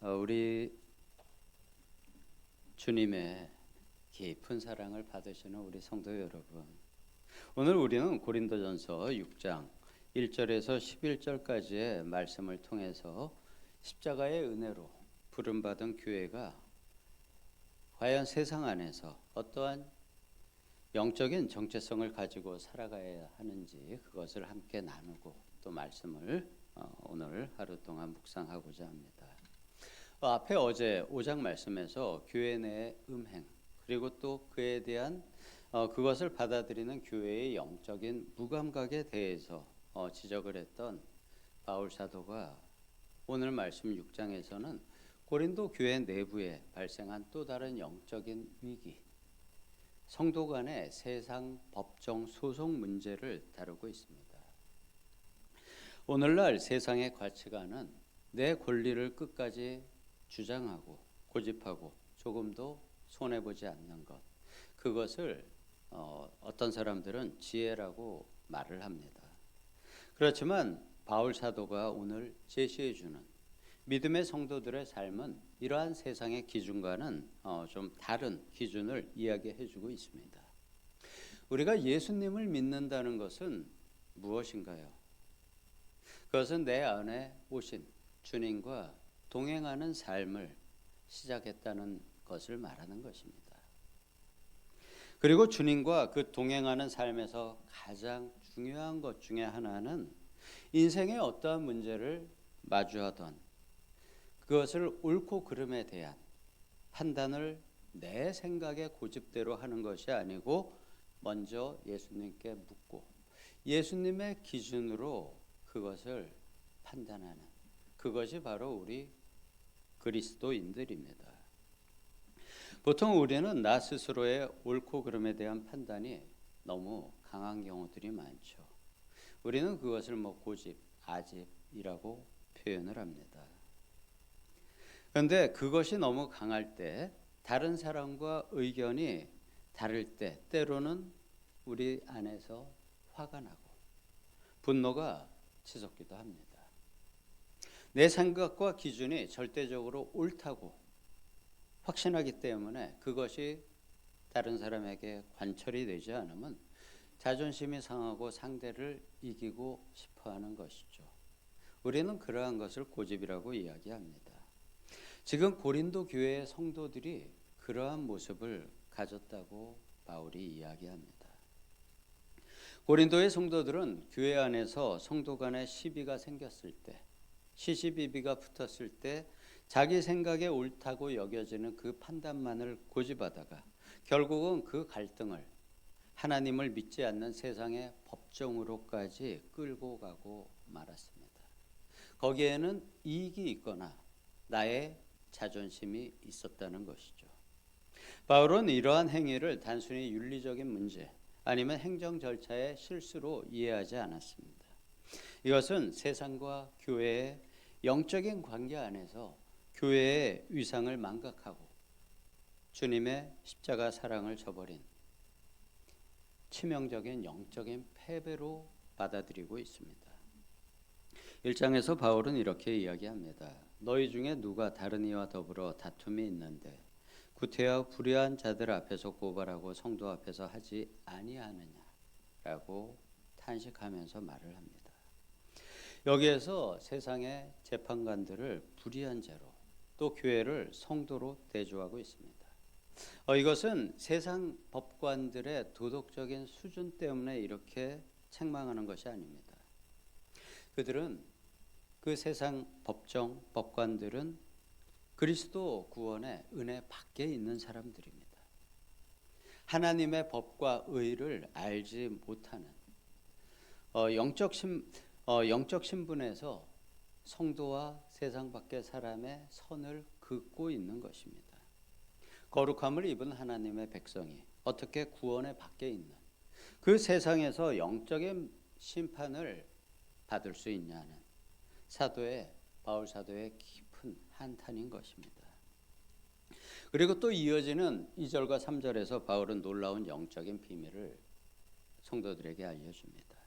우리 주님의 깊은 사랑을 받으시는 우리 성도 여러분, 오늘 우리는 고린도전서 6장 1절에서 11절까지의 말씀을 통해서 십자가의 은혜로 부름받은 교회가 과연 세상 안에서 어떠한 영적인 정체성을 가지고 살아가야 하는지 그것을 함께 나누고 또 말씀을 오늘 하루 동안 묵상하고자 합니다. 앞에 어제 5장 말씀에서 교회 내의 음행 그리고 또 그에 대한 그것을 받아들이는 교회의 영적인 무감각에 대해서 지적을 했던 바울 사도가 오늘 말씀 6장에서는 고린도 교회 내부에 발생한 또 다른 영적인 위기, 성도 간의 세상 법정 소송 문제를 다루고 있습니다. 오늘날 세상의 가치관은 내 권리를 끝까지 주장하고 고집하고 조금도 손해보지 않는 것, 그것을 어떤 사람들은 지혜라고 말을 합니다. 그렇지만 바울 사도가 오늘 제시해주는 믿음의 성도들의 삶은 이러한 세상의 기준과는 좀 다른 기준을 이야기해주고 있습니다. 우리가 예수님을 믿는다는 것은 무엇인가요? 그것은 내 안에 오신 주님과 동행하는 삶을 시작했다는 것을 말하는 것입니다. 그리고 주님과 그 동행하는 삶에서 가장 중요한 것 중에 하나는 인생의 어떠한 문제를 마주하던 그것을 옳고 그름에 대한 판단을 내 생각의 고집대로 하는 것이 아니고 먼저 예수님께 묻고 예수님의 기준으로 그것을 판단하는, 그것이 바로 우리 그리스도인들입니다. 보통 우리는 나 스스로의 옳고 그름에 대한 판단이 너무 강한 경우들이 많죠. 우리는 그것을 고집, 아집이라고 표현을 합니다. 그런데 그것이 너무 강할 때, 다른 사람과 의견이 다를 때 때로는 우리 안에서 화가 나고 분노가 치솟기도 합니다. 내 생각과 기준이 절대적으로 옳다고 확신하기 때문에 그것이 다른 사람에게 관철이 되지 않으면 자존심이 상하고 상대를 이기고 싶어하는 것이죠. 우리는 그러한 것을 고집이라고 이야기합니다. 지금 고린도 교회의 성도들이 그러한 모습을 가졌다고 바울이 이야기합니다. 고린도의 성도들은 교회 안에서 성도 간의 시비가 생겼을 때, 시시비비가 붙었을 때 자기 생각에 옳다고 여겨지는 그 판단만을 고집하다가 결국은 그 갈등을 하나님을 믿지 않는 세상의 법정으로까지 끌고 가고 말았습니다. 거기에는 이익이 있거나 나의 자존심이 있었다는 것이죠. 바울은 이러한 행위를 단순히 윤리적인 문제 아니면 행정 절차의 실수로 이해하지 않았습니다. 이것은 세상과 교회의 영적인 관계 안에서 교회의 위상을 망각하고 주님의 십자가 사랑을 저버린 치명적인 영적인 패배로 받아들이고 있습니다. 1장에서 바울은 이렇게 이야기합니다. 너희 중에 누가 다른 이와 더불어 다툼이 있는데 구태여 불의한 자들 앞에서 고발하고 성도 앞에서 하지 아니하느냐라고 탄식하면서 말을 합니다. 여기에서 세상의 재판관들을 불의한 자로 또 교회를 성도로 대조하고 있습니다. 이것은 세상 법관들의 도덕적인 수준 때문에 이렇게 책망하는 것이 아닙니다. 그들은 그 세상 법관들은 그리스도 구원의 은혜 밖에 있는 사람들입니다. 하나님의 법과 의를 알지 못하는 영적 신분에서 성도와 세상 밖의 사람의 선을 긋고 있는 것입니다. 거룩함을 입은 하나님의 백성이 어떻게 구원의 밖에 있는 그 세상에서 영적인 심판을 받을 수 있냐는 바울 사도의 깊은 한탄인 것입니다. 그리고 또 이어지는 2절과 3절에서 바울은 놀라운 영적인 비밀을 성도들에게 알려줍니다.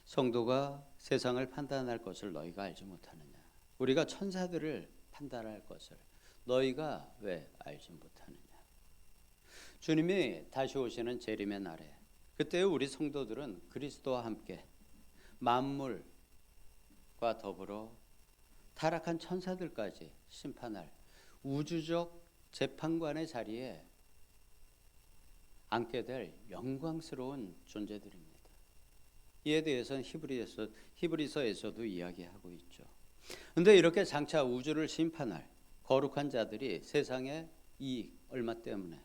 성도가 세상을 판단할 것을 너희가 알지 못하느냐. 우리가 천사들을 판단할 것을 너희가 왜 알지 못하느냐. 주님이 다시 오시는 재림의 날에 그때 우리 성도들은 그리스도와 함께 만물과 더불어 타락한 천사들까지 심판할 우주적 재판관의 자리에 앉게 될 영광스러운 존재들입니다. 이에 대해서는 히브리서에서도 이야기하고 있죠. 그런데 이렇게 장차 우주를 심판할 거룩한 자들이 세상의 이익 얼마 때문에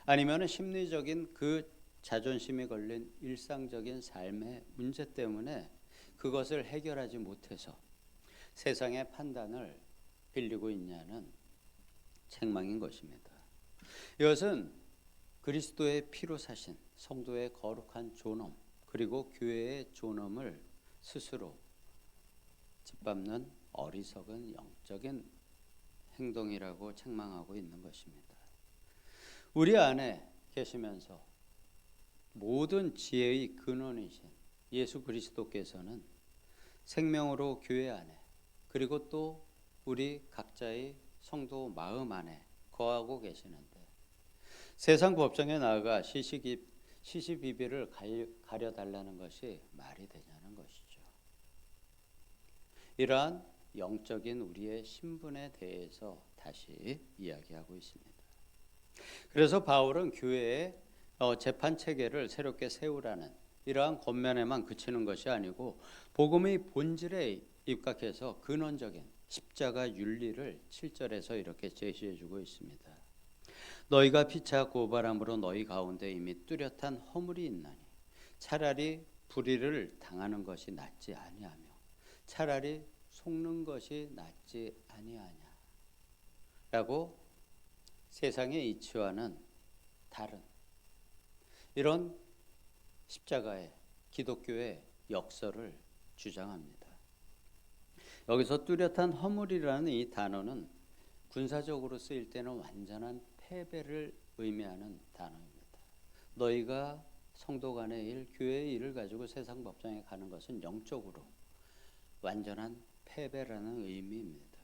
아니면 심리적인 그 자존심이 걸린 일상적인 삶의 문제 때문에 그것을 해결하지 못해서 세상의 판단을 빌리고 있냐는 책망인 것입니다. 이것은 그리스도의 피로 사신 성도의 거룩한 존엄 그리고 교회의 존엄을 스스로 짓밟는 어리석은 영적인 행동이라고 책망하고 있는 것입니다. 우리 안에 계시면서 모든 지혜의 근원이신 예수 그리스도께서는 생명으로 교회 안에 그리고 또 우리 각자의 성도 마음 안에 거하고 계시는데 세상 법정에 나아가 시시비비를 가려달라는 것이 말이 되냐는 것이죠. 이러한 영적인 우리의 신분에 대해서 다시 이야기하고 있습니다. 그래서 바울은 교회의 재판 체계를 새롭게 세우라는 이러한 권면에만 그치는 것이 아니고 복음의 본질에 입각해서 근원적인 십자가 윤리를 7절에서 이렇게 제시해주고 있습니다. 너희가 피차 고발함으로 너희 가운데 이미 뚜렷한 허물이 있나니 차라리 불의를 당하는 것이 낫지 아니하며 차라리 속는 것이 낫지 아니하냐 라고 세상의 이치와는 다른 이런 십자가의 기독교의 역설을 주장합니다. 여기서 뚜렷한 허물이라는 이 단어는 군사적으로 쓰일 때는 완전한 패배를 의미하는 단어입니다. 너희가 성도 간의 일, 교회의 일을 가지고 세상 법정에 가는 것은 영적으로 완전한 패배라는 의미입니다.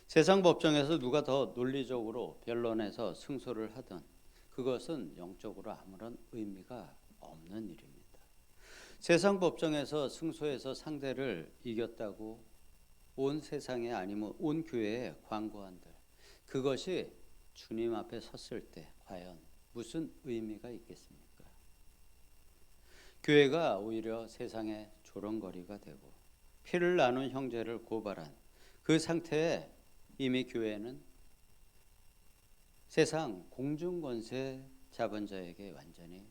세상 법정에서 누가 더 논리적으로 변론해서 승소를 하든 그것은 영적으로 아무런 의미가 없는 일입니다. 세상 법정에서 승소해서 상대를 이겼다고 온 세상에 아니면 온 교회에 광고한들 그것이 주님 앞에 섰을 때 과연 무슨 의미가 있겠습니까? 교회가 오히려 세상의 조롱거리가 되고 피를 나눈 형제를 고발한 그 상태에 이미 교회는 세상 공중권세 자본자에게 완전히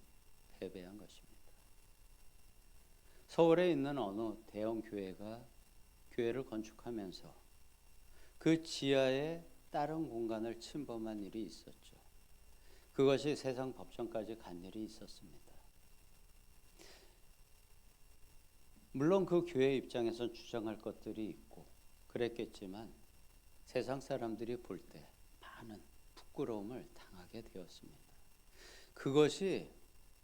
패배한 것입니다. 서울에 있는 어느 대형 교회가 교회를 건축하면서 그 지하에 다른 공간을 침범한 일이 있었죠. 그것이 세상 법정까지 간 일이 있었습니다. 물론 그 교회 입장에서 주장할 것들이 있고 그랬겠지만 세상 사람들이 볼 때 많은 부끄러움을 당하게 되었습니다. 그것이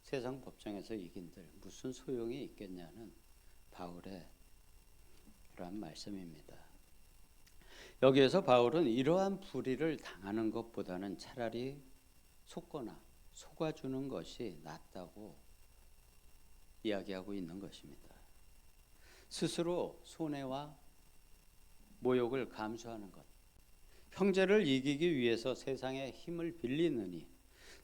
세상 법정에서 이긴들 무슨 소용이 있겠냐는 바울의 그러한 말씀입니다. 여기에서 바울은 이러한 불의를 당하는 것보다는 차라리 속거나 속아주는 것이 낫다고 이야기하고 있는 것입니다. 스스로 손해와 모욕을 감수하는 것, 형제를 이기기 위해서 세상의 힘을 빌리느니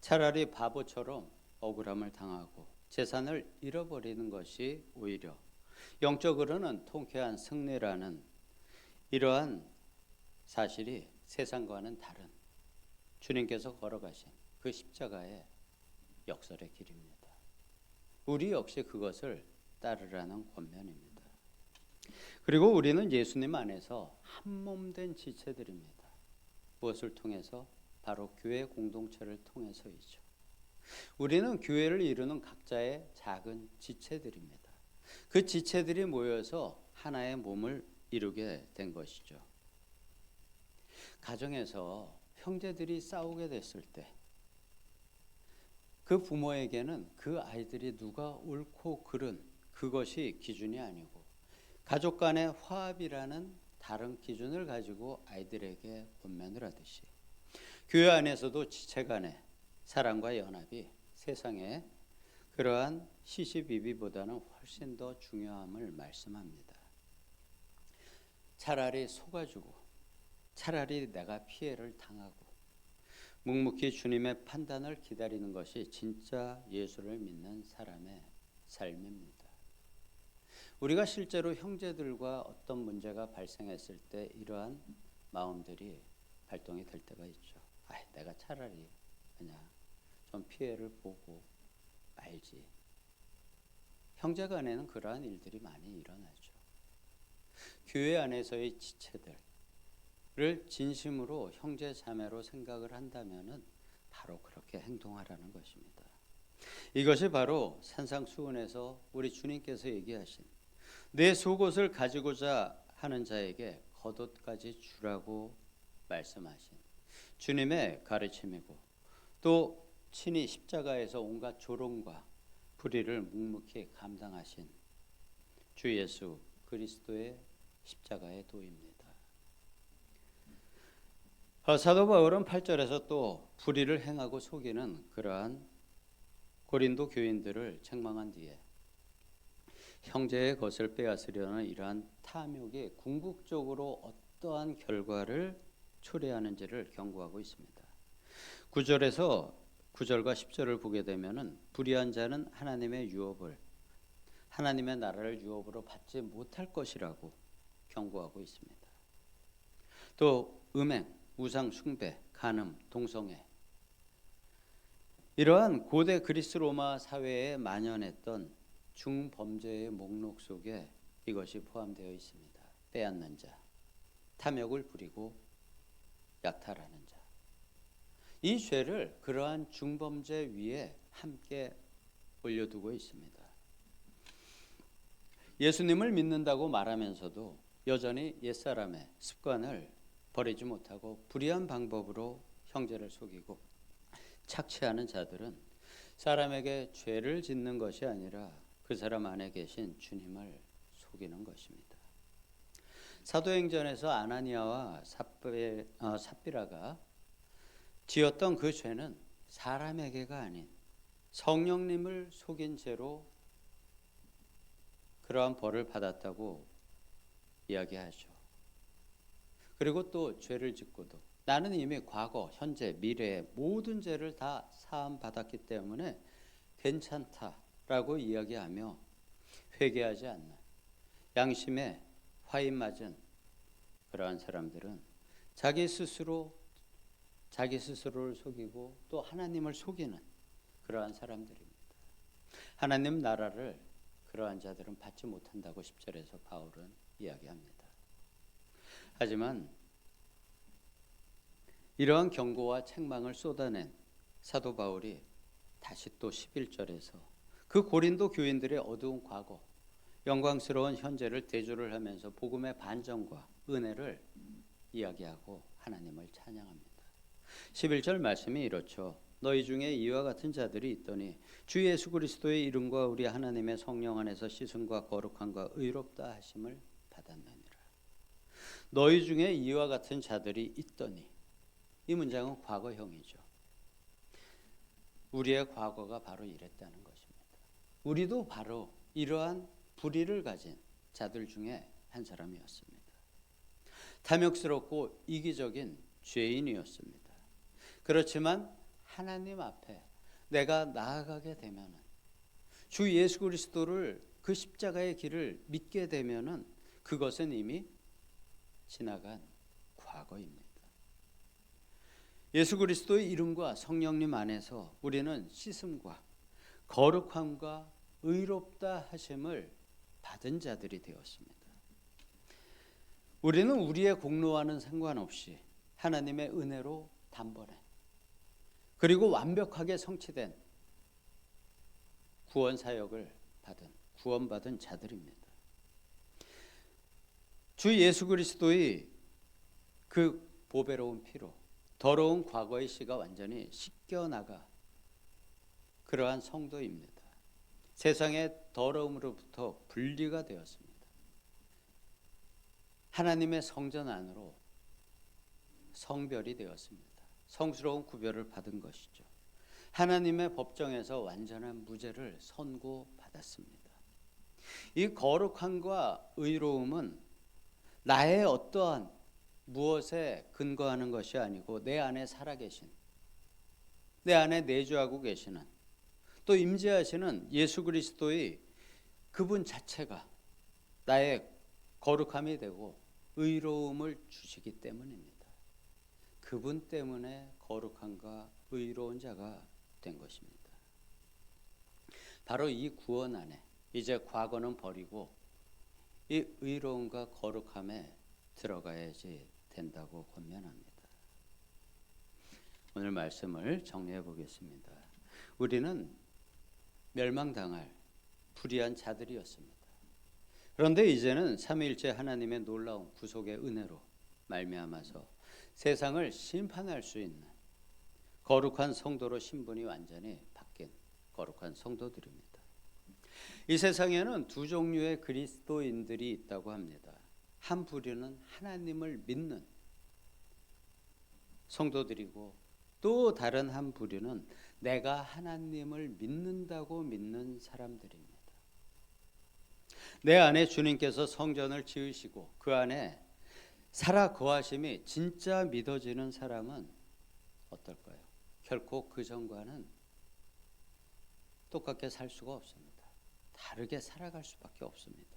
차라리 바보처럼 억울함을 당하고 재산을 잃어버리는 것이 오히려 영적으로는 통쾌한 승리라는 이러한 사실이 세상과는 다른 주님께서 걸어가신 그 십자가의 역설의 길입니다. 우리 역시 그것을 따르라는 권면입니다. 그리고 우리는 예수님 안에서 한몸된 지체들입니다. 무엇을 통해서? 바로 교회 공동체를 통해서이죠. 우리는 교회를 이루는 각자의 작은 지체들입니다. 그 지체들이 모여서 하나의 몸을 이루게 된 것이죠. 가정에서 형제들이 싸우게 됐을 때 그 부모에게는 그 아이들이 누가 옳고 그른 그것이 기준이 아니고 가족 간의 화합이라는 다른 기준을 가지고 아이들에게 권면을 하듯이 교회 안에서도 지체 간의 사랑과 연합이 세상에 그러한 시시비비보다는 훨씬 더 중요함을 말씀합니다. 차라리 속아주고 차라리 내가 피해를 당하고 묵묵히 주님의 판단을 기다리는 것이 진짜 예수를 믿는 사람의 삶입니다. 우리가 실제로 형제들과 어떤 문제가 발생했을 때 이러한 마음들이 발동이 될 때가 있죠. 내가 차라리 그냥 좀 피해를 보고 말지. 형제 간에는 그러한 일들이 많이 일어나죠. 교회 안에서의 지체들을 진심으로 형제 자매로 생각을 한다면은 바로 그렇게 행동하라는 것입니다. 이것이 바로 산상수훈에서 우리 주님께서 얘기하신 내 속옷을 가지고자 하는 자에게 겉옷까지 주라고 말씀하신 주님의 가르침이고 또 친히 십자가에서 온갖 조롱과 불의를 묵묵히 감당하신 주 예수 그리스도의 십자가의 도입니다. 사도 바울은 8절에서 또 불의를 행하고 속이는 그러한 고린도 교인들을 책망한 뒤에 형제의 것을 빼앗으려는 이러한 탐욕이 궁극적으로 어떠한 결과를 초래하는지를 경고하고 있습니다. 9절과 10절을 보게 되면은 불의한 자는 하나님의 나라를 유업으로 받지 못할 것이라고 경고하고 있습니다. 또 음행, 우상 숭배, 간음, 동성애 이러한 고대 그리스 로마 사회에 만연했던 중범죄의 목록 속에 이것이 포함되어 있습니다. 빼앗는 자, 탐욕을 부리고 약탈하는 자. 이 죄를 그러한 중범죄 위에 함께 올려두고 있습니다. 예수님을 믿는다고 말하면서도 여전히 옛사람의 습관을 버리지 못하고 불의한 방법으로 형제를 속이고 착취하는 자들은 사람에게 죄를 짓는 것이 아니라 그 사람 안에 계신 주님을 속이는 것입니다. 사도행전에서 아나니아와 삽비라가 지었던 그 죄는 사람에게가 아닌 성령님을 속인 죄로 그러한 벌을 받았다고 이야기하죠. 그리고 또 죄를 짓고도 나는 이미 과거, 현재, 미래의 모든 죄를 다 사함 받았기 때문에 괜찮다라고 이야기하며 회개하지 않는 양심에 화인 맞은 그러한 사람들은 자기 스스로를 속이고 또 하나님을 속이는 그러한 사람들입니다. 하나님 나라를 그러한 자들은 받지 못한다고 10절에서 바울은 이야기합니다. 하지만 이러한 경고와 책망을 쏟아낸 사도 바울이 다시 또 11절에서 그 고린도 교인들의 어두운 과거, 영광스러운 현재를 대조를 하면서 복음의 반전과 은혜를 이야기하고 하나님을 찬양합니다. 11절 말씀이 이렇죠. 너희 중에 이와 같은 자들이 있더니 주 예수 그리스도의 이름과 우리 하나님의 성령 안에서 씻음과 거룩함과 의롭다 하심을 받았느니라. 너희 중에 이와 같은 자들이 있더니 이 문장은 과거형이죠. 우리의 과거가 바로 이랬다는 것입니다. 우리도 바로 이러한 불의를 가진 자들 중에 한 사람이었습니다. 탐욕스럽고 이기적인 죄인이었습니다. 그렇지만 하나님 앞에 내가 나아가게 되면은 주 예수 그리스도를 그 십자가의 길을 믿게 되면은 그것은 이미 지나간 과거입니다. 예수 그리스도의 이름과 성령님 안에서 우리는 씻음과 거룩함과 의롭다 하심을 받은 자들이 되었습니다. 우리는 우리의 공로와는 상관없이 하나님의 은혜로 단번에 그리고 완벽하게 성취된 구원 사역을 구원받은 자들입니다. 주 예수 그리스도의 그 보배로운 피로 더러운 과거의 씨가 완전히 씻겨나가 그러한 성도입니다. 세상의 더러움으로부터 분리가 되었습니다. 하나님의 성전 안으로 성별이 되었습니다. 성스러운 구별을 받은 것이죠. 하나님의 법정에서 완전한 무죄를 선고받았습니다. 이 거룩함과 의로움은 나의 어떠한 무엇에 근거하는 것이 아니고 내 안에 살아계신, 내 안에 내주하고 계시는, 또 임재하시는 예수 그리스도의 그분 자체가 나의 거룩함이 되고 의로움을 주시기 때문입니다. 그분 때문에 거룩함과 의로운 자가 된 것입니다. 바로 이 구원 안에 이제 과거는 버리고 이 의로움과 거룩함에 들어가야지 된다고 권면합니다. 오늘 말씀을 정리해 보겠습니다. 우리는 멸망당할 불의한 자들이었습니다. 그런데 이제는 삼위일체 하나님의 놀라운 구속의 은혜로 말미암아서 세상을 심판할 수 있는 거룩한 성도로 신분이 완전히 바뀐 거룩한 성도들입니다. 이 세상에는 두 종류의 그리스도인들이 있다고 합니다. 한 부류는 하나님을 믿는 성도들이고 또 다른 한 부류는 내가 하나님을 믿는다고 믿는 사람들입니다. 내 안에 주님께서 성전을 지으시고 그 안에 살아 거하심이 진짜 믿어지는 사람은 어떨까요? 결코 그 전과는 똑같게 살 수가 없습니다. 다르게 살아갈 수밖에 없습니다.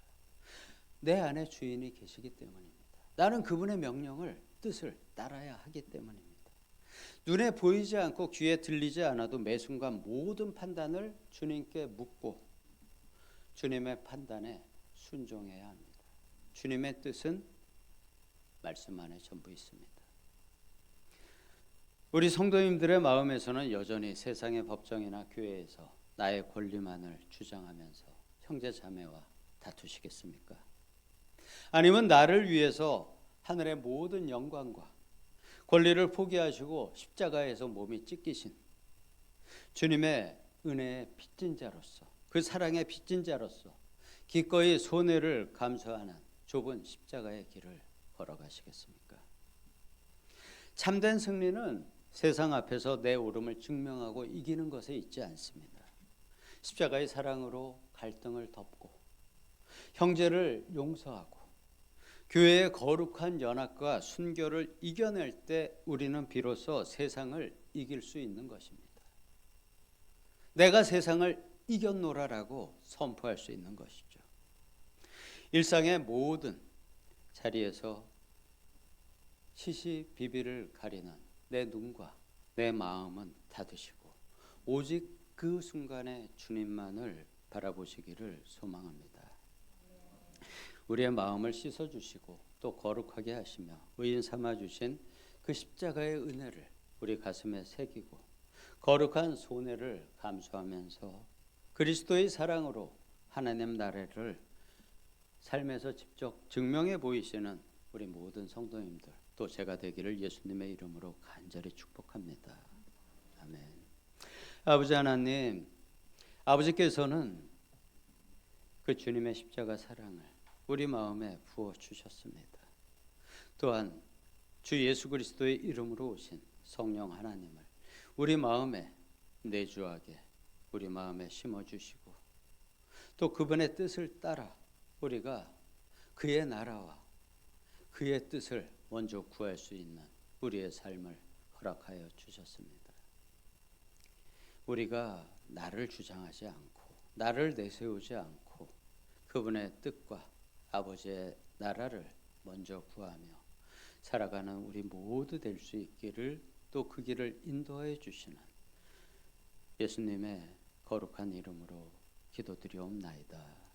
내 안에 주인이 계시기 때문입니다. 나는 그분의 명령을, 뜻을 따라야 하기 때문입니다. 눈에 보이지 않고 귀에 들리지 않아도 매 순간 모든 판단을 주님께 묻고 주님의 판단에 순종해야 합니다. 주님의 뜻은 말씀 안에 전부 있습니다. 우리 성도님들의 마음에서는 여전히 세상의 법정이나 교회에서 나의 권리만을 주장하면서 형제 자매와 다투시겠습니까? 아니면 나를 위해서 하늘의 모든 영광과 권리를 포기하시고 십자가에서 몸이 찢기신 주님의 은혜의 빚진 자로서, 그 사랑의 빚진 자로서 기꺼이 손해를 감수하는 좁은 십자가의 길을 걸어가시겠습니까? 참된 승리는 세상 앞에서 내 옳음을 증명하고 이기는 것에 있지 않습니다. 십자가의 사랑으로 갈등을 덮고 형제를 용서하고 교회의 거룩한 연합과 순교를 이겨낼 때 우리는 비로소 세상을 이길 수 있는 것입니다. 내가 세상을 이겼노라라고 선포할 수 있는 것이죠. 일상의 모든 자리에서 시시비비를 가리는 내 눈과 내 마음은 닫으시고 오직 그 순간에 주님만을 바라보시기를 소망합니다. 우리의 마음을 씻어주시고 또 거룩하게 하시며 의인 삼아주신 그 십자가의 은혜를 우리 가슴에 새기고 거룩한 손해를 감수하면서 그리스도의 사랑으로 하나님 나라를 삶에서 직접 증명해 보이시는 우리 모든 성도님들 또 제가 되기를 예수님의 이름으로 간절히 축복합니다. 아멘. 아버지 하나님, 아버지께서는 그 주님의 십자가 사랑을 우리 마음에 부어 주셨습니다. 또한 주 예수 그리스도의 이름으로 오신 성령 하나님을 우리 마음에 내주하게 우리 마음에 심어 주시고 또 그분의 뜻을 따라 우리가 그의 나라와 그의 뜻을 먼저 구할 수 있는 우리의 삶을 허락하여 주셨습니다. 우리가 나를 주장하지 않고 나를 내세우지 않고 그분의 뜻과 아버지의 나라를 먼저 구하며 살아가는 우리 모두 될 수 있기를 또 그 길을 인도해 주시는 예수님의 거룩한 이름으로 기도드리옵나이다.